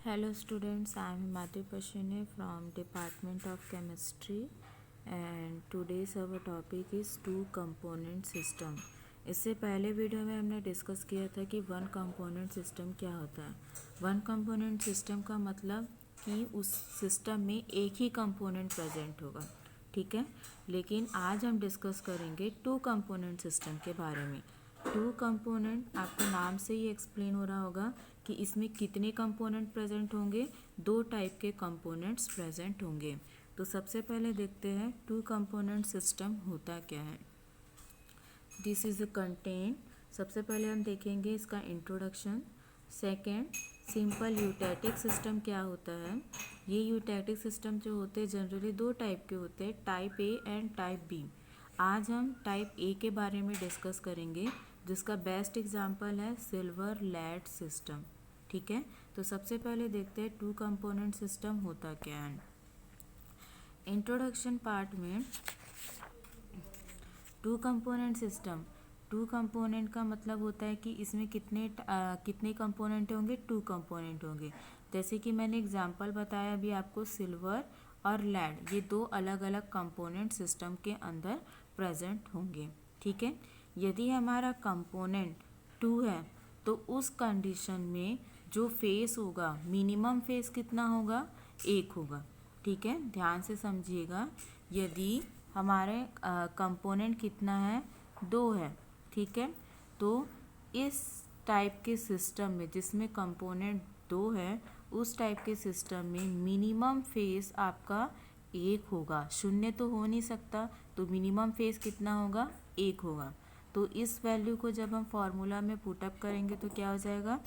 Hello students, I am Himati Pashine from Department of Chemistry and today's our topic is two component system. इससे पहले video में हमने discuss किया था कि वन कंपोनेंट सिस्टम क्या होता है। वन कंपोनेंट सिस्टम का मतलब कि उस सिस्टम में एक ही कंपोनेंट प्रेजेंट होगा, ठीक है। लेकिन आज हम डिस्कस करेंगे टू कंपोनेंट सिस्टम के बारे में। टू कंपोनेंट आपको नाम से ही एक्सप्लेन हो रहा होगा कि इसमें कितने कंपोनेंट प्रेजेंट होंगे। दो टाइप के कंपोनेंट्स प्रेजेंट होंगे। तो सबसे पहले देखते हैं टू कंपोनेंट सिस्टम होता क्या है। This is a content. सबसे पहले हम देखेंगे इसका introduction. Second, simple eutectic system क्या होता है। ये यूटैटिक सिस्टम जो होते हैं जनरली दो टाइप के होते हैं, type A and type B. आज हम टाइप ए के बारे में डिस्कस करेंगे, जिसका बेस्ट एग्जांपल है सिल्वर लेड सिस्टम, ठीक है। तो सबसे पहले देखते हैं टू कंपोनेंट सिस्टम होता क्या है। इंट्रोडक्शन पार्ट में two component system, two component का मतलब होता है कि इसमें कितने कंपोनेंट होंगे, टू कंपोनेंट होंगे। जैसे कि मैंने एग्जांपल बताया अभी आपको, सिल्वर और लेड, ये दो अलग अलग कंपोनेंट सिस्टम के अंदर प्रेजेंट होंगे, ठीक है। यदि हमारा कंपोनेंट टू है तो उस कंडीशन में जो फेस होगा, मिनिमम फेस कितना होगा, एक होगा, ठीक है। ध्यान से समझिएगा। यदि हमारे कंपोनेंट कितना है, दो है, ठीक है। तो इस टाइप के सिस्टम में जिसमें कंपोनेंट दो है, उस टाइप के सिस्टम में मिनिमम फेस आपका एक होगा। शून्य तो हो नहीं सकता, तो मिनिमम फेस कितना होगा, एक होगा। तो इस वैल्यू को जब हम फॉर्मूला में पुटअप करेंगे तो क्या हो जाएगा,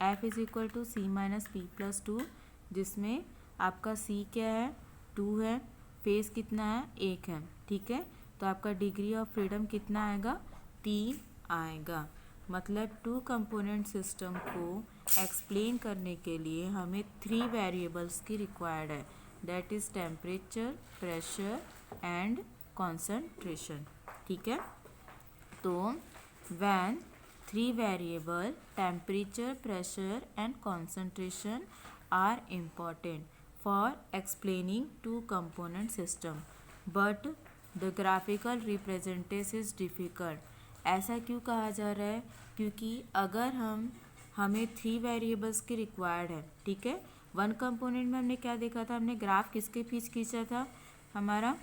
F is equal to C minus P plus two, जिसमें आपका C क्या है, 2 है, फेस कितना है, एक है, ठीक है। तो आपका डिग्री ऑफ फ्रीडम कितना आएगा, 3 आएगा। मतलब टू कंपोनेंट सिस्टम को एक्सप्लेन करने के लिए हमें 3 वेरिएबल्स की रिक्वायर्ड है, that is temperature, pressure and concentration, ठीक है। तो when 3 variable temperature, pressure and concentration are important for explaining two component system, but the graphical representation is difficult। ऐसा क्यों कहा जा रहा है, क्योंकि अगर हमें 3 वेरिएबल्स की रिक्वायर्ड है, ठीक है। वन कंपोनेंट में हमने क्या देखा था, हमने ग्राफ किसके बीच खींचा था, हमारा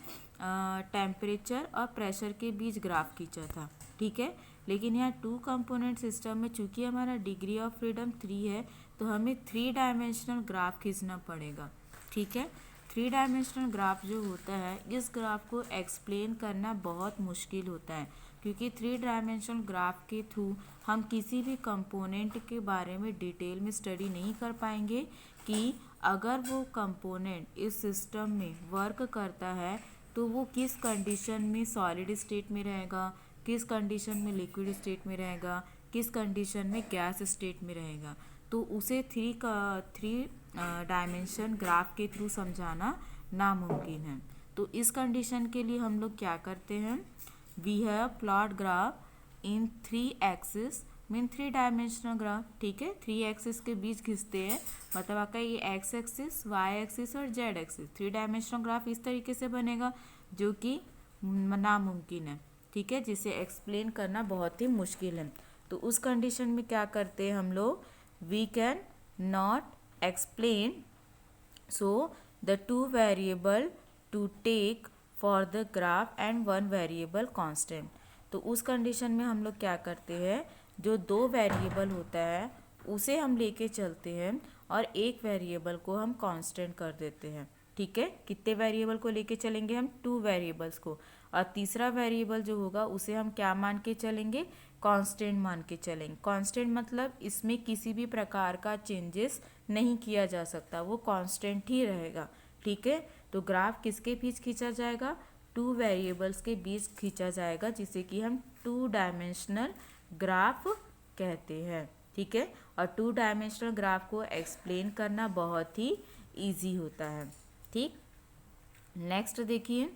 टेम्परेचर और प्रेशर के बीच ग्राफ खींचा था, ठीक है। लेकिन यहाँ टू कंपोनेंट सिस्टम में चूंकि हमारा डिग्री ऑफ फ्रीडम 3 है, तो हमें 3 डायमेंशनल ग्राफ खींचना पड़ेगा, ठीक है। 3 डायमेंशनल ग्राफ जो होता है, इस ग्राफ को एक्सप्लेन करना बहुत मुश्किल होता है, क्योंकि 3 डायमेंशनल ग्राफ के थ्रू हम किसी भी कंपोनेंट के बारे में डिटेल में स्टडी नहीं कर पाएंगे कि अगर वो कंपोनेंट इस सिस्टम में वर्क करता है तो वो किस कंडीशन में सॉलिड स्टेट में रहेगा, किस कंडीशन में लिक्विड स्टेट में रहेगा, किस कंडीशन में गैस स्टेट में रहेगा। तो उसे थ्री डायमेंशन ग्राफ के थ्रू समझाना नामुमकिन है। तो इस कंडीशन के लिए हम लोग क्या करते हैं, we have plot graph in 3 axis, mean 3 dimensional graph, ठीक है। 3 एक्सिस के बीच खींचते हैं, मतलब आपका ये एक्स एक्सिस, वाई एक्सिस और जेड एक्सिस, 3 डायमेंशनल ग्राफ इस तरीके से बनेगा, जो कि नामुमकिन है, ठीक है, जिसे एक्सप्लेन करना बहुत ही मुश्किल है। तो उस कंडीशन में क्या करते हैं हम लोग, we can not explain, so the 2 variable to take for the graph and 1 variable constant. तो उस कंडीशन में हम लोग क्या करते हैं, जो 2 वेरिएबल होता है उसे हम लेके चलते हैं और एक वेरिएबल को हम कांस्टेंट कर देते हैं, ठीक है। कितने वेरिएबल को लेके चलेंगे हम, 2 वेरिएबल्स को, और तीसरा वेरिएबल जो होगा उसे हम क्या मान के चलेंगे, कांस्टेंट मान के चलेंगे। कांस्टेंट मतलब इसमें किसी भी प्रकार का चेंजेस नहीं किया जा सकता, वो कांस्टेंट ही रहेगा, ठीक है। तो ग्राफ किसके बीच खींचा जाएगा, 2 वेरिएबल्स के बीच खींचा जाएगा, जिसे कि हम 2 डायमेंशनल ग्राफ कहते हैं, ठीक है। और 2 डायमेंशनल ग्राफ को एक्सप्लेन करना बहुत ही ईजी होता है, ठीक। नेक्स्ट देखिए,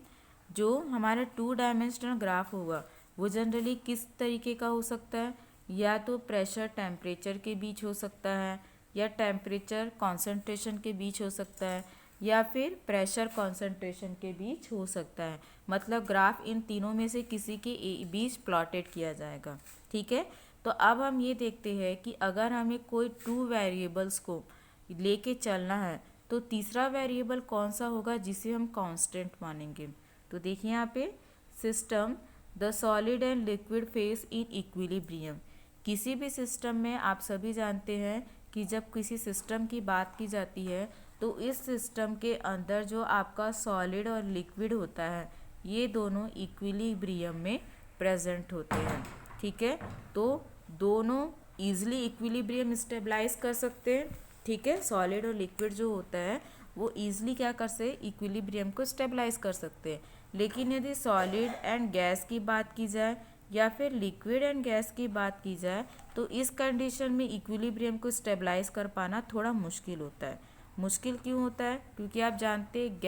जो हमारा 2 डायमेंशनल ग्राफ होगा वो जनरली किस तरीके का हो सकता है, या तो प्रेशर टेम्परेचर के बीच हो सकता है, या टेम्परेचर कॉन्सेंट्रेशन के बीच हो सकता है या फिर प्रेशर कॉन्सेंट्रेशन के बीच हो सकता है। मतलब ग्राफ इन तीनों में से किसी के बीच प्लॉटेड किया जाएगा। ठीक है, तो अब हम ये देखते हैं कि अगर हमें कोई 2 वेरिएबल्स को लेके चलना है तो तीसरा वेरिएबल कौन सा होगा जिसे हम कांस्टेंट मानेंगे। तो देखिए यहाँ पे system the solid and liquid face in equilibrium. किसी भी सिस्टम में आप सभी जानते हैं कि जब किसी सिस्टम की बात की जाती है तो इस सिस्टम के अंदर जो आपका सॉलिड और लिक्विड होता है ये दोनों इक्विलिब्रियम में प्रेजेंट होते हैं। ठीक है, तो दोनों ईजिली इक्विलिब्रियम स्टेबलाइज कर सकते हैं। ठीक है, सॉलिड और लिक्विड जो होता है वो ईजिली क्या कर सकते, इक्विलिब्रियम को स्टेबलाइज कर सकते हैं। लेकिन यदि सॉलिड एंड गैस की बात की जाए या फिर लिक्विड एंड गैस की बात की जाए तो इस कंडीशन में इक्विलिब्रियम को स्टेबलाइज कर पाना थोड़ा मुश्किल होता है। मुश्किल क्यों होता है? क्योंकि आप जानते हैं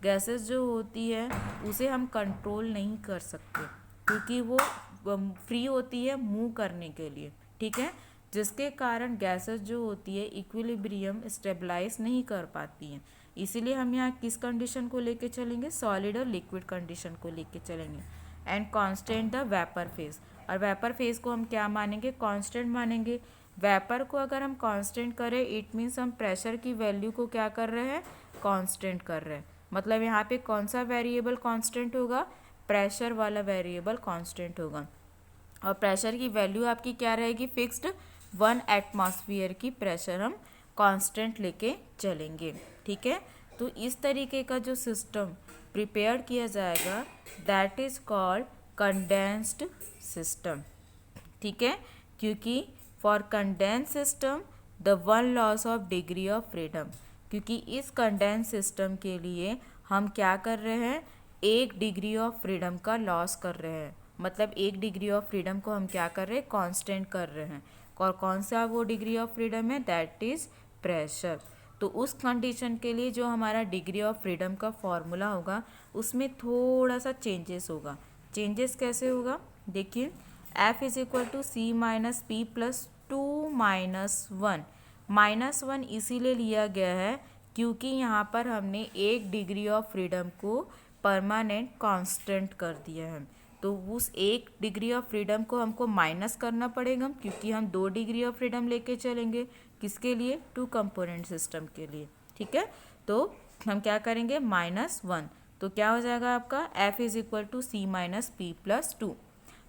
गैसेस जो होती है उसे हम कंट्रोल नहीं कर सकते क्योंकि वो फ्री होती है मूव करने के लिए। ठीक है, जिसके कारण गैसेस जो होती है इक्विलिब्रियम स्टेबलाइज नहीं कर पाती हैं। इसीलिए हम यहाँ किस कंडीशन को लेके चलेंगे, सॉलिड और लिक्विड कंडीशन को लेके चलेंगे। And constant the vapour phase, और वेपर फेज को हम क्या मानेंगे, कांस्टेंट मानेंगे। वेपर को अगर हम कांस्टेंट करें इट मीन्स हम प्रेशर की वैल्यू को क्या कर रहे हैं, कांस्टेंट कर रहे हैं। मतलब यहाँ पे कौन सा वेरिएबल कांस्टेंट होगा, प्रेशर वाला वेरिएबल कांस्टेंट होगा। और प्रेशर की वैल्यू आपकी क्या रहेगी, फिक्स्ड 1 एटमॉस्फेयर की प्रेशर हम कांस्टेंट लेके चलेंगे। ठीक है, तो इस तरीके का जो सिस्टम प्रिपेयर किया जाएगा that is called condensed system. ठीक है, क्योंकि for condense system the one loss of degree of freedom, क्योंकि इस कंडेंस सिस्टम के लिए हम क्या कर रहे हैं, 1 डिग्री ऑफ फ्रीडम का लॉस कर रहे हैं। मतलब 1 डिग्री ऑफ फ्रीडम को हम क्या कर रहे हैं, कांस्टेंट कर रहे हैं। और कौन सा वो डिग्री ऑफ फ्रीडम है, दैट इज प्रेशर। तो उस कंडीशन के लिए जो हमारा डिग्री ऑफ फ्रीडम का फॉर्मूला होगा उसमें थोड़ा सा चेंजेस होगा। चेंजेस कैसे होगा, देखिए F is equal to C minus P plus 2 minus 1। Minus 1 इसीलिए लिया गया है क्योंकि यहाँ पर हमने 1 डिग्री ऑफ फ्रीडम को परमानेंट कांस्टेंट कर दिया है। तो उस 1 डिग्री ऑफ फ्रीडम को हमको माइनस करना पड़ेगा क्योंकि हम 2 डिग्री ऑफ फ्रीडम लेके चलेंगे। किसके लिए, 2 कंपोनेंट सिस्टम के लिए। ठीक है, तो हम क्या करेंगे, -1। तो क्या हो जाएगा आपका, F is equal to C minus P plus 2।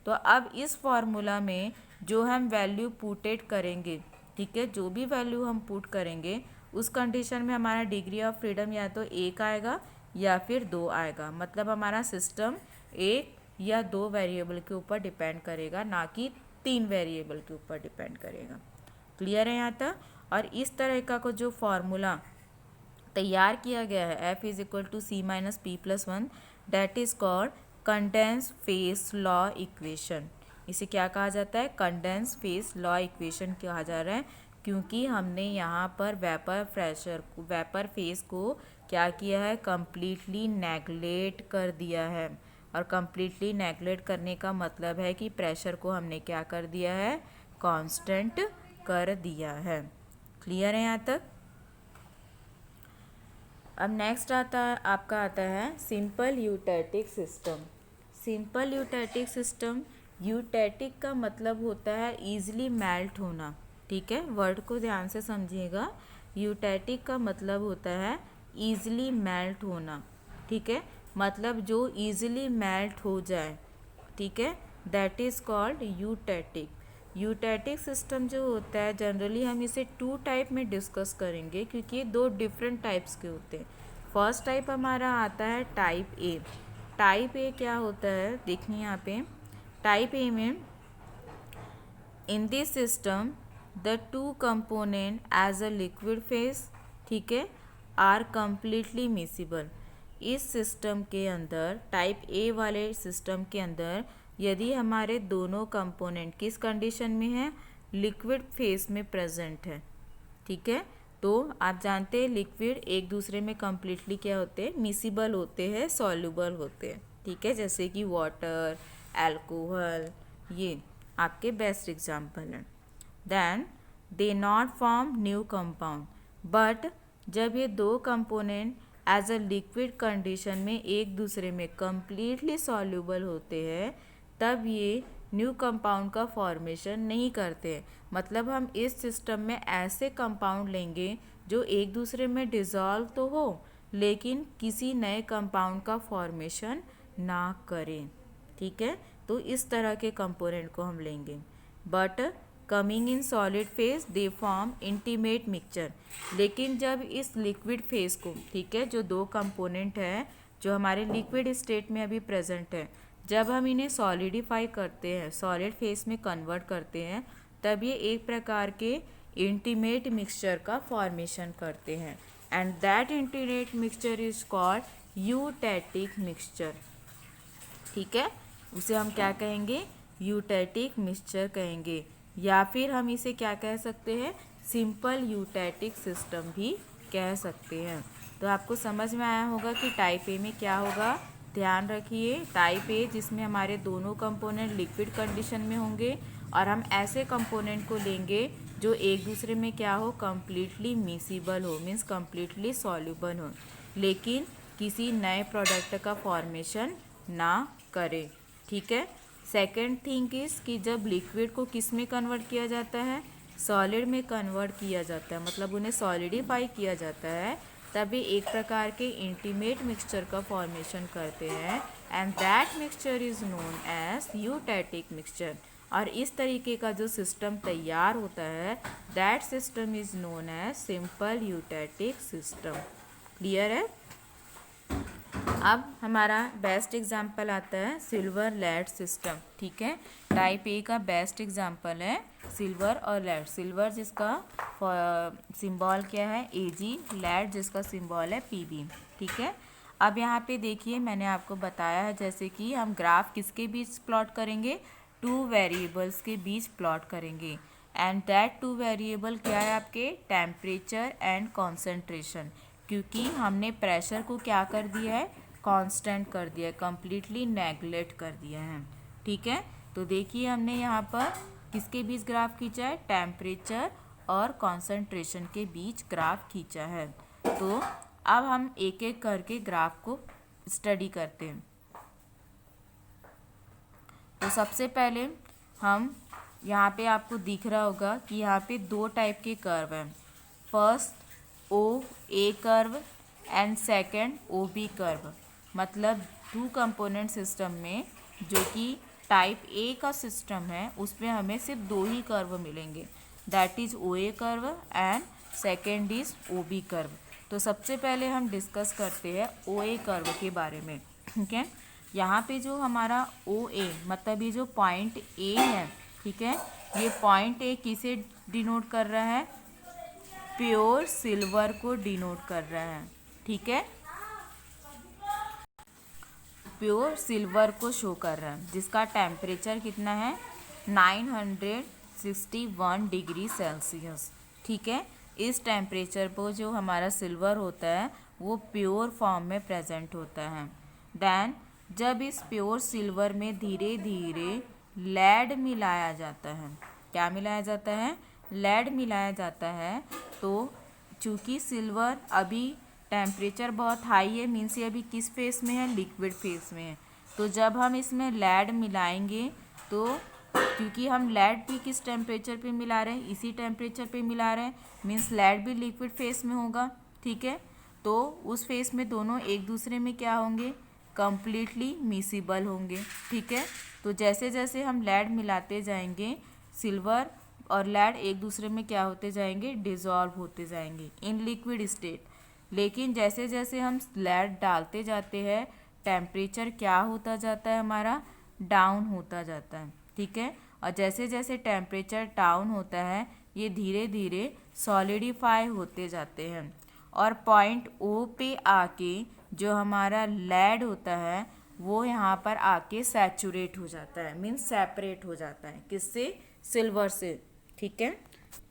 तो अब इस फॉर्मूला में जो हम वैल्यू पुटेड करेंगे, ठीक है, जो भी वैल्यू हम पुट करेंगे उस कंडीशन में हमारा डिग्री ऑफ फ्रीडम या तो 1 आएगा या फिर 2 आएगा। मतलब हमारा सिस्टम 1 या 2 वेरिएबल के ऊपर डिपेंड करेगा, ना कि 3 वेरिएबल के ऊपर डिपेंड करेगा। क्लियर है यहाँ तक? और इस तरह का को जो फॉर्मूला तैयार किया गया है F is equal to C minus P plus 1 that is called condense phase law equation. इसे क्या कहा जाता है, कंडेंस फेस लॉ इक्वेशन कहा जा रहा है क्योंकि हमने यहाँ पर वेपर फेस को क्या किया है, कम्प्लीटली नेगलेक्ट कर दिया है। और कम्प्लीटली नेगलेक्ट करने का मतलब है कि प्रेशर को हमने क्या कर दिया है, कांस्टेंट कर दिया है। क्लियर है यहाँ तक? अब नेक्स्ट आपका आता है simple eutectic system. Simple eutectic system, यूटैटिक का मतलब होता है ईजिली मेल्ट होना। ठीक है, वर्ड को ध्यान से समझिएगा। यूटैटिक का मतलब होता है ईजिली मेल्ट होना। ठीक है, मतलब जो ईजिली मेल्ट हो जाए। ठीक है, दैट इज़ कॉल्ड यूटैटिक। यूटैटिक सिस्टम जो होता है जनरली हम इसे 2 टाइप में डिस्कस करेंगे क्योंकि ये 2 डिफरेंट टाइप्स के होते हैं। फर्स्ट टाइप हमारा आता है टाइप ए। टाइप ए क्या होता है, देखिए यहाँ पे टाइप ए में in this system the 2 component as a liquid phase, ठीक है, आर कम्प्लीटली मिसिबल। इस सिस्टम के अंदर, टाइप ए वाले सिस्टम के अंदर यदि हमारे दोनों कंपोनेंट किस कंडीशन में है, लिक्विड फेस में प्रेजेंट है। ठीक है, तो आप जानते हैं लिक्विड एक दूसरे में कम्प्लीटली क्या होते हैं, मिसिबल होते हैं, सॉल्युबल होते हैं। ठीक है, जैसे कि वाटर, अल्कोहल, ये आपके बेस्ट एग्जाम्पल हैं। Then they not form new compound, but जब ये दो component as a liquid condition में एक दूसरे में कम्प्लीटली सॉल्यूबल होते हैं तब ये न्यू कंपाउंड का फॉर्मेशन नहीं करते हैं। मतलब हम इस सिस्टम में ऐसे कंपाउंड लेंगे जो एक दूसरे में डिज़ोल्व तो हो लेकिन किसी नए कंपाउंड का फॉर्मेशन ना करें। ठीक है, तो इस तरह के कंपोनेंट को हम लेंगे। But coming in solid phase they form intimate mixture. लेकिन जब इस लिक्विड फेज को, ठीक है, जो दो कंपोनेंट है जो हमारे लिक्विड स्टेट में अभी प्रेजेंट है, जब हम इन्हें सॉलिडिफाई करते हैं, सॉलिड फेज में कन्वर्ट करते हैं, तब ये एक प्रकार के इंटीमेट मिक्सचर का फॉर्मेशन करते हैं and that intimate mixture is called eutectic mixture. ठीक है, उसे हम क्या कहेंगे? यूटैटिक मिक्सचर कहेंगे, या फिर हम इसे क्या कह सकते हैं? सिंपल यूटैटिक सिस्टम भी कह सकते हैं। तो आपको समझ में आया होगा कि टाइप ए में क्या होगा। ध्यान रखिए, टाइप ए जिसमें हमारे दोनों कंपोनेंट लिक्विड कंडीशन में होंगे और हम ऐसे कंपोनेंट को लेंगे जो एक दूसरे में क्या हो? कम्प्लीटली मिसिबल हो, मीन्स कम्प्लीटली सॉल्यूबल हो, लेकिन किसी नए प्रोडक्ट का फॉर्मेशन ना करे। ठीक है। सेकेंड थिंग इज कि जब लिक्विड को किस में कन्वर्ट किया जाता है? सॉलिड में कन्वर्ट किया जाता है, मतलब उन्हें सॉलिडिफाई किया जाता है, तभी एक प्रकार के इंटीमेट मिक्सचर का फॉर्मेशन करते हैं and that mixture is known as eutectic mixture. और इस तरीके का जो सिस्टम तैयार होता है that system is known as simple eutectic system. Clear है? अब हमारा बेस्ट एग्जाम्पल आता है सिल्वर लेड सिस्टम। ठीक है, टाइप ए का बेस्ट एग्जाम्पल है सिल्वर और लेड। सिल्वर जिसका सिंबल क्या है? Ag, लेड जिसका सिंबल है Pb। ठीक है, अब यहाँ पे देखिए मैंने आपको बताया है जैसे कि हम ग्राफ किसके बीच प्लॉट करेंगे? टू वेरिएबल्स के बीच प्लॉट करेंगे एंड दैट टू वेरिएबल क्या है आपके? Temperature and concentration. क्योंकि हमने प्रेशर को क्या कर दिया है? कांस्टेंट कर दिया है, कम्प्लीटली नेगलेक्ट कर दिया है। ठीक है, तो देखिए हमने यहाँ पर किसके बीच ग्राफ खींचा है? टेम्परेचर और कॉन्सेंट्रेशन के बीच ग्राफ खींचा है। तो अब हम एक एक करके ग्राफ को स्टडी करते हैं। तो सबसे पहले हम यहाँ पे आपको दिख रहा होगा कि यहाँ पे दो टाइप के कर्व हैं। First O A curve and second O B curve. मतलब टू कंपोनेंट सिस्टम में जो कि टाइप ए का सिस्टम है उसमें हमें सिर्फ दो ही कर्व मिलेंगे, that is O A curve and second is O B curve. तो सबसे पहले हम डिस्कस करते हैं ओ ए कर्व के बारे में। ठीक है, यहाँ पे जो हमारा ओ ए मतलब ये जो पॉइंट ए है, ठीक है, ये पॉइंट ए किसे डिनोट कर रहा है? प्योर सिल्वर को डिनोट कर रहा है। ठीक है, प्योर सिल्वर को शो कर रहा है जिसका टेम्परेचर कितना है? 961 डिग्री सेल्सियस। ठीक है, इस टेम्परेचर पर जो हमारा सिल्वर होता है वो प्योर फॉर्म में प्रेजेंट होता है। देन जब इस प्योर सिल्वर में धीरे धीरे लेड मिलाया जाता है, क्या मिलाया जाता है? लेड मिलाया जाता है। तो चूँकि सिल्वर अभी टेम्परेचर बहुत हाई है, मीन्स ये अभी किस फेस में है? लिक्विड फेस में है। तो जब हम इसमें लेड मिलाएंगे तो क्योंकि हम लेड भी किस टेम्परेचर पे मिला रहे हैं? इसी टेम्परेचर पे मिला रहे हैं, मीन्स लेड भी लिक्विड फेस में होगा। ठीक है, तो उस फेस में दोनों एक दूसरे में क्या होंगे? कम्प्लीटली मिसिबल होंगे। ठीक है, तो जैसे जैसे हम लेड मिलाते जाएंगे सिल्वर और लेड एक दूसरे में क्या होते जाएंगे? डिज़ोल्व होते जाएंगे इन लिक्विड स्टेट। लेकिन जैसे जैसे हम लेड डालते जाते हैं टेम्परेचर क्या होता जाता है? हमारा डाउन होता जाता है। ठीक है, और जैसे जैसे टेम्परेचर डाउन होता है ये धीरे धीरे सॉलिडिफाई होते जाते हैं और पॉइंट ओ पे आके जो हमारा लेड होता है वो यहाँ पर आके सैचुरेट हो जाता है, मीन्स सेपरेट हो जाता है। किससे? सिल्वर से। ठीक है,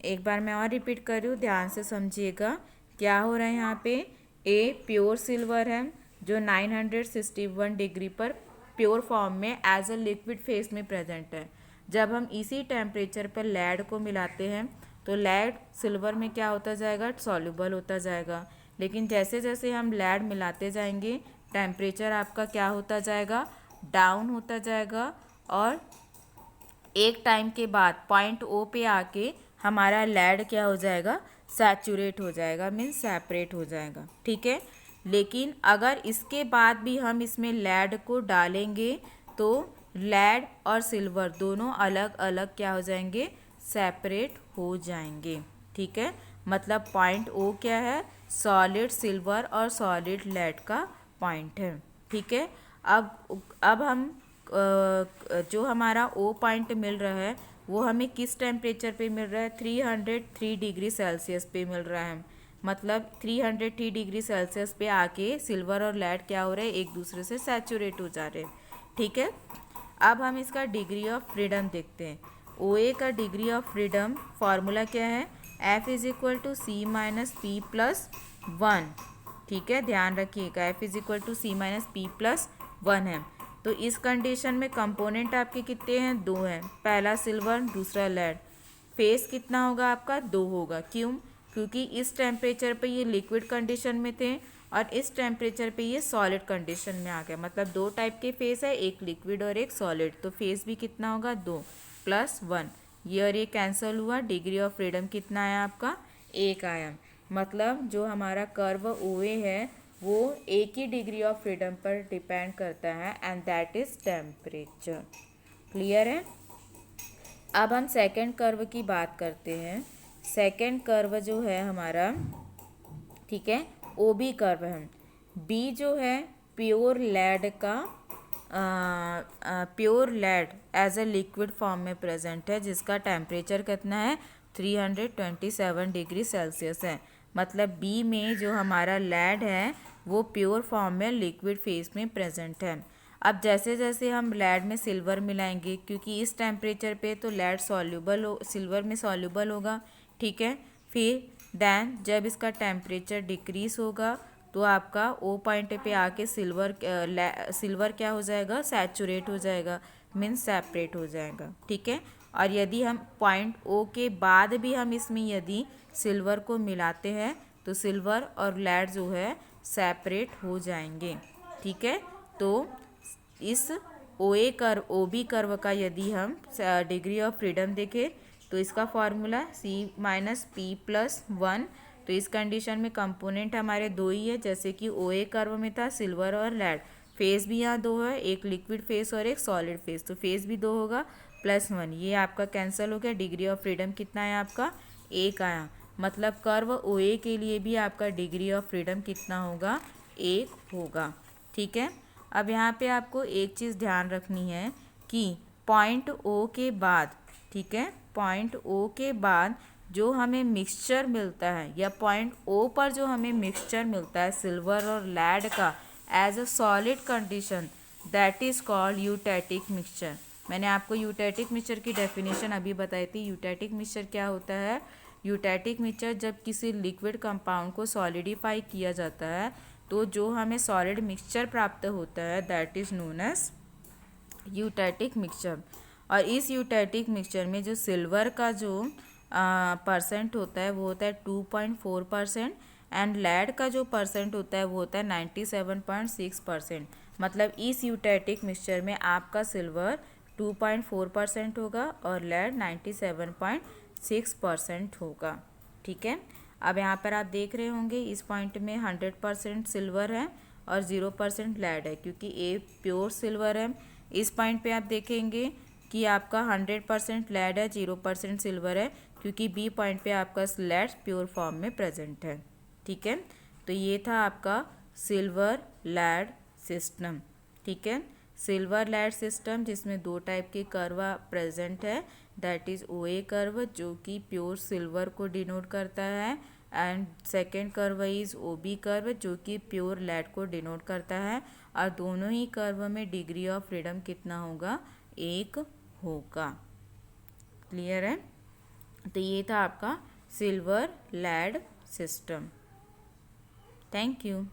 एक बार मैं और रिपीट कर रही हूँ, ध्यान से समझिएगा क्या हो रहा है। यहाँ पे ए प्योर सिल्वर है जो 961 डिग्री पर प्योर फॉर्म में एज अ लिक्विड फेस में प्रेजेंट है। जब हम इसी टेम्परेचर पर लेड को मिलाते हैं तो लेड सिल्वर में क्या होता जाएगा, सॉल्युबल होता जाएगा। लेकिन जैसे जैसे हम लेड मिलाते जाएंगे टेम्परेचर आपका क्या होता जाएगा, डाउन होता जाएगा, और एक टाइम के बाद पॉइंट ओ पे आके हमारा लेड क्या हो जाएगा, सैचुरेट हो जाएगा, मीन्स सेपरेट हो जाएगा। ठीक है, लेकिन अगर इसके बाद भी हम इसमें लेड को डालेंगे तो लेड और सिल्वर दोनों अलग अलग क्या हो जाएंगे, सेपरेट हो जाएंगे। ठीक है, मतलब पॉइंट ओ क्या है, सॉलिड सिल्वर और सॉलिड लेड का पॉइंट है। ठीक है, अब हम जो हमारा ओ पॉइंट मिल रहा है वो हमें किस टेम्परेचर पे मिल रहा है, 303 डिग्री सेल्सियस पे मिल रहा है। मतलब 303 डिग्री सेल्सियस पे आके सिल्वर और लेड क्या हो रहे हैं, एक दूसरे से सैचुरेट हो जा रहे हैं। ठीक है, अब हम इसका डिग्री ऑफ फ्रीडम देखते हैं। ओ ए का डिग्री ऑफ फ्रीडम फार्मूला क्या है, F is equal to C minus P plus 1। ठीक है, ध्यान रखिएगा, F is equal to C minus P plus 1 है। तो इस कंडीशन में कंपोनेंट आपके कितने हैं, 2 हैं, पहला सिल्वर दूसरा लेड। फेस कितना होगा आपका, 2 होगा। क्यों, क्योंकि इस टेम्परेचर पे ये लिक्विड कंडीशन में थे और इस टेम्परेचर पे ये सॉलिड कंडीशन में आ गया। मतलब 2 टाइप के फेस है, एक लिक्विड और एक सॉलिड। तो फेस भी कितना होगा, 2 प्लस 1, ये और ये कैंसिल हुआ। डिग्री ऑफ फ्रीडम कितना आया आपका, 1 आया। मतलब जो हमारा कर्व ओ ए है वो एक ही डिग्री ऑफ फ्रीडम पर डिपेंड करता है, and that is temperature. Clear है। अब हम सेकंड कर्व की बात करते हैं। सेकंड कर्व जो है हमारा, ठीक है, ओ बी कर्व है। बी जो है प्योर लेड का, pure lead as a liquid form में प्रेजेंट है, जिसका टेम्परेचर कितना है, 327 डिग्री सेल्सियस है। मतलब बी में जो हमारा लेड है वो प्योर फॉर्म में लिक्विड फेस में प्रेजेंट है। अब जैसे जैसे हम लेड में सिल्वर मिलाएंगे, क्योंकि इस टेम्परेचर पे तो लेड सॉल्युबल हो, सिल्वर में सॉल्युबल होगा। ठीक है, फिर देन जब इसका टेम्परेचर डिक्रीज होगा तो आपका ओ पॉइंट पे आके सिल्वर क्या हो जाएगा, सैचुरेट हो जाएगा, मीन्स सेपरेट हो जाएगा। ठीक है, और यदि हम पॉइंट ओ के बाद भी हम इसमें यदि सिल्वर को मिलाते हैं तो सिल्वर और लेड जो है सेपरेट हो जाएंगे। ठीक है, तो इस ओ बी कर्व का यदि हम डिग्री ऑफ फ्रीडम देखें तो इसका formula C minus P plus 1। तो इस कंडीशन में कंपोनेंट हमारे 2 ही है, जैसे कि ओ ए कर्व में था सिल्वर और लेड। फेस भी यहाँ 2 है, एक लिक्विड फेस और एक सॉलिड फेस, तो फेस भी 2 होगा, प्लस 1, ये आपका कैंसिल हो गया। डिग्री ऑफ फ्रीडम कितना है आपका, 1 आया। मतलब कर्व ओ ए के लिए भी आपका डिग्री ऑफ फ्रीडम कितना होगा, 1 होगा। ठीक है, अब यहाँ पे आपको एक चीज़ ध्यान रखनी है कि पॉइंट ओ के बाद, ठीक है, पॉइंट ओ के बाद जो हमें मिक्सचर मिलता है, या पॉइंट ओ पर जो हमें मिक्सचर मिलता है सिल्वर और लेड का as a solid condition, that is called eutectic mixture. मैंने आपको यूटैटिक मिक्सचर की डेफिनेशन अभी बताई थी। यूटैटिक मिक्सचर क्या होता है, यूटैटिक मिक्सचर जब किसी लिक्विड कंपाउंड को सॉलिडिफाई किया जाता है तो जो हमें सॉलिड मिक्सचर प्राप्त होता है that is known as eutectic mixture. और इस यूटैटिक मिक्सचर में जो सिल्वर का जो परसेंट होता है वो होता है 2.4%, एंड लेड का जो परसेंट होता है वो होता है 97.6%। मतलब इस यूटैटिक मिक्सचर में आपका सिल्वर 2.4% होगा और लेड 97.6% होगा। ठीक है, अब यहाँ पर आप देख रहे होंगे इस पॉइंट में 100% सिल्वर है और 0% लेड है, क्योंकि ए प्योर सिल्वर है। इस पॉइंट पे आप देखेंगे कि आपका 100% लेड है, 0% सिल्वर है, क्योंकि बी पॉइंट पे आपका लेड प्योर फॉर्म में प्रेजेंट है। ठीक है, तो ये था आपका सिल्वर लेड सिस्टम। ठीक है, सिल्वर लेड सिस्टम जिसमें 2 टाइप के कर्व प्रेजेंट है, that is O A curve जो कि प्योर सिल्वर को डिनोट करता है, and second curve is O B curve जो कि प्योर लेड को डिनोट करता है। और दोनों ही कर्व में डिग्री ऑफ फ्रीडम कितना होगा, 1 होगा। क्लियर है। तो ये था आपका silver lead system. Thank you.